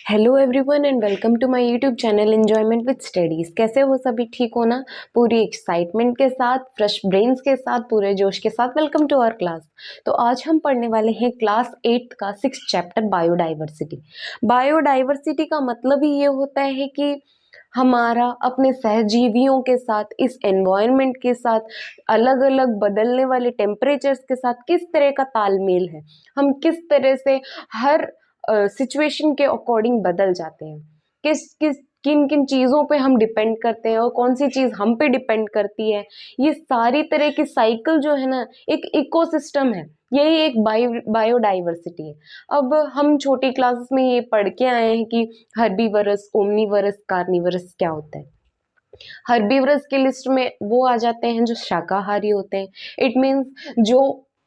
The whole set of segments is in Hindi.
Hello everyone and welcome to my YouTube channel enjoyment with studies. कैसे हो सभी? ठीक हो ना? पूरी एक्साइटमेंट के साथ, फ्रेश ब्रेन्स के साथ, पूरे जोश के साथ वेलकम टू आवर क्लास। तो आज हम पढ़ने वाले हैं क्लास 8 का 6th चैप्टर बायोडाइवर्सिटी। बायोडाइवर्सिटी का मतलब ही ये होता है कि हमारा अपने सहजीवियों के साथ, इस एनवायरनमेंट के साथ, अलग अलग बदलने वाले टेम्परेचर्स के साथ किस तरह का तालमेल है, हम किस तरह से हर सिचुएशन के अकॉर्डिंग बदल जाते हैं, किस किस किन किन चीज़ों पे हम डिपेंड करते हैं और कौन सी चीज़ हम पे डिपेंड करती है। ये सारी तरह की साइकिल जो है ना, एक इकोसिस्टम है, यही एक बायोडाइवर्सिटी है। अब हम छोटी क्लासेस में ये पढ़ के आए हैं कि हर्बीवरस, ओमनीवरस, कार्निवरस क्या होता है। हर्बीवरस की लिस्ट में वो आ जाते हैं जो शाकाहारी होते हैं, इट मीन्स जो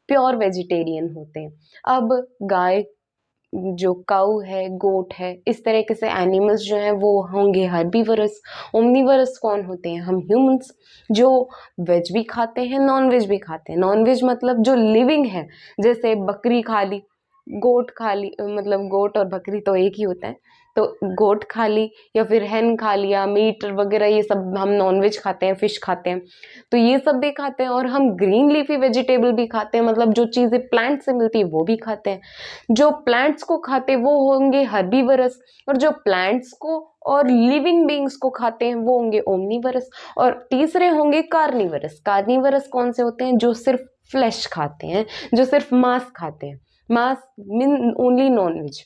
प्योर वेजिटेरियन होते हैं। अब गाय, जो काऊ है, गोट है, इस तरीके से एनिमल्स जो हैं वो होंगे हर्बीवरस। ओमनीवरस कौन होते हैं? हम ह्यूमंस, जो वेज भी खाते हैं, नॉन वेज भी खाते हैं। नॉन वेज मतलब जो लिविंग है, जैसे बकरी खा ली, गोट खा ली, मतलब गोट और बकरी तो एक ही होता है, तो गोट खा ली या फिर हैन खा लिया, मीट वगैरह, ये सब हम नॉनवेज खाते हैं, फिश खाते हैं, तो ये सब भी खाते हैं। और हम ग्रीन लीफी वेजिटेबल भी खाते हैं, मतलब जो चीज़ें प्लांट से मिलती है वो भी खाते हैं। जो प्लांट्स को खाते हैं वो होंगे हर्बीवरस, और जो प्लांट्स को और लिविंग बींग्स को खाते हैं वो होंगे ओमनीवरस। और तीसरे होंगे कार्निवरस। कार्निवरस कौन से होते हैं? जो सिर्फ फ्लैश खाते हैं, जो सिर्फ मांस खाते हैं। मांस मीन ओनली नॉन वेज,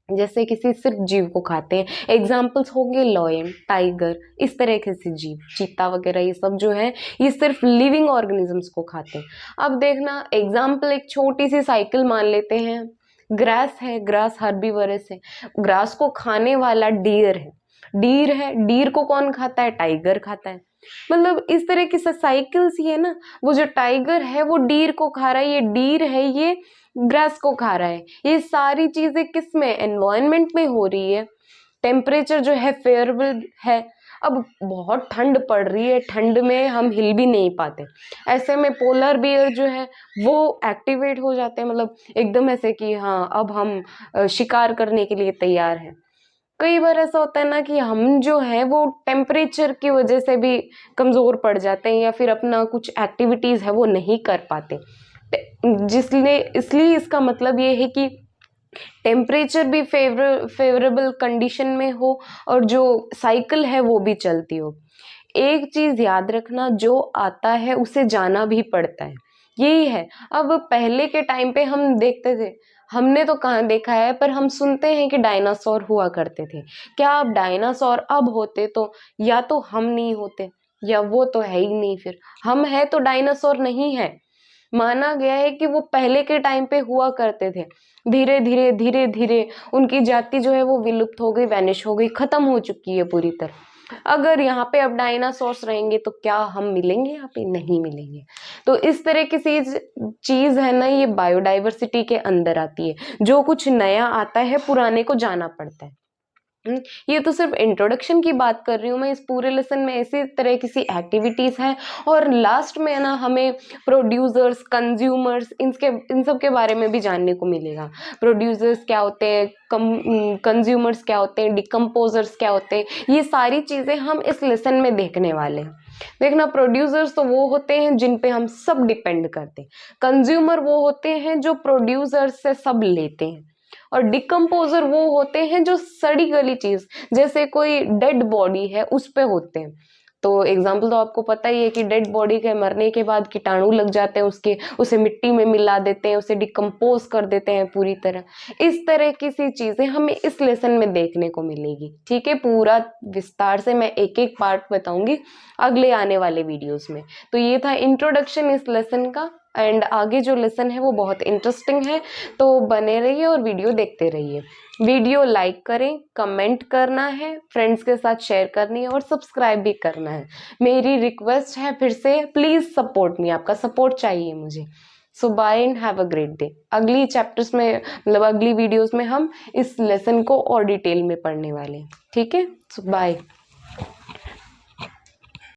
जैसे किसी सिर्फ जीव को खाते हैं। एग्जाम्पल्स होंगे लॉयन, टाइगर, इस तरह के से जीव, चीता वगैरह, ये सब जो है ये सिर्फ लिविंग ऑर्गेनिजम्स को खाते हैं। अब देखना एग्जाम्पल, एक छोटी सी साइकिल मान लेते हैं। ग्रास है, ग्रास हर्बीवरस है, ग्रास को खाने वाला डियर है। डीर है, डीर को कौन खाता है? टाइगर खाता है। मतलब इस तरह की साइकिल्स ही है ना। वो जो टाइगर है वो डीर को खा रहा है, ये डीर है, ये ग्रास को खा रहा है। ये सारी चीजें किस में? एनवायरनमेंट में हो रही है। टेम्परेचर जो है फेवरेबल है। अब बहुत ठंड पड़ रही है, ठंड में हम हिल भी नहीं पाते, ऐसे में पोलर बियर जो है वो एक्टिवेट हो जाते हैं, मतलब एकदम ऐसे कि हाँ अब हम शिकार करने के लिए तैयार हैं। कई बार ऐसा होता है ना कि हम जो है वो टेम्परेचर की वजह से भी कमज़ोर पड़ जाते हैं या फिर अपना कुछ एक्टिविटीज़ है वो नहीं कर पाते। जिसलिए इसलिए इसका मतलब ये है कि टेम्परेचर भी फेवरेबल कंडीशन में हो और जो साइकिल है वो भी चलती हो। एक चीज याद रखना, जो आता है उसे जाना भी पड़ता है, यही है। अब पहले के टाइम पे हम देखते थे, हमने तो कहाँ देखा है, पर हम सुनते हैं कि डायनासोर हुआ करते थे। क्या अब डायनासोर अब होते तो या तो हम नहीं होते या वो तो है ही नहीं, फिर हम है तो डायनासोर नहीं है। माना गया है कि वो पहले के टाइम पे हुआ करते थे, धीरे धीरे धीरे धीरे उनकी जाति जो है वो विलुप्त हो गई, वैनिश हो गई, खत्म हो चुकी है पूरी तरह। अगर यहाँ पे अब डायनासोर्स रहेंगे तो क्या हम मिलेंगे? यहाँ पे नहीं मिलेंगे। तो इस तरह की चीज है ना, ये बायोडाइवर्सिटी के अंदर आती है। जो कुछ नया आता है पुराने को जाना पड़ता है। ये तो सिर्फ इंट्रोडक्शन की बात कर रही हूँ मैं। इस पूरे लेसन में इसी तरह की सी एक्टिविटीज हैं, और लास्ट में ना हमें प्रोड्यूसर्स, कंज्यूमर्स, इन सब के बारे में भी जानने को मिलेगा। प्रोड्यूसर्स क्या होते हैं, कंज्यूमर्स क्या होते हैं, डिकम्पोजर्स क्या होते हैं, ये सारी चीजें हम इस लेसन में देखने वाले हैं। देखना, प्रोड्यूसर्स तो वो होते हैं जिन पे हम सब डिपेंड करते हैं। कंज्यूमर वो होते हैं जो प्रोड्यूसर्स से सब लेते हैं। और डिकम्पोजर वो होते हैं जो सड़ी गली चीज, जैसे कोई डेड बॉडी है उस पे होते हैं। तो एग्जाम्पल तो आपको पता ही है कि डेड बॉडी के मरने के बाद कीटाणु लग जाते हैं उसके, उसे मिट्टी में मिला देते हैं, उसे डिकम्पोज कर देते हैं पूरी तरह। इस तरह की सी चीजें हमें इस लेसन में देखने को मिलेगी। ठीक है, पूरा विस्तार से मैं एक एक पार्ट बताऊंगी अगले आने वाले वीडियोस में। तो ये था इंट्रोडक्शन इस लेसन का, एंड आगे जो लेसन है वो बहुत इंटरेस्टिंग है, तो बने रहिए और वीडियो देखते रहिए। वीडियो लाइक करें, कमेंट करना है, फ्रेंड्स के साथ शेयर करनी है और सब्सक्राइब भी करना है। मेरी रिक्वेस्ट है फिर से, प्लीज सपोर्ट मी, आपका सपोर्ट चाहिए मुझे। So bye and have a great day. अगली चैप्टर्स में, मतलब अगली वीडियोस में हम इस लेसन को और डिटेल में पढ़ने वाले हैं। ठीक है, सो बाय।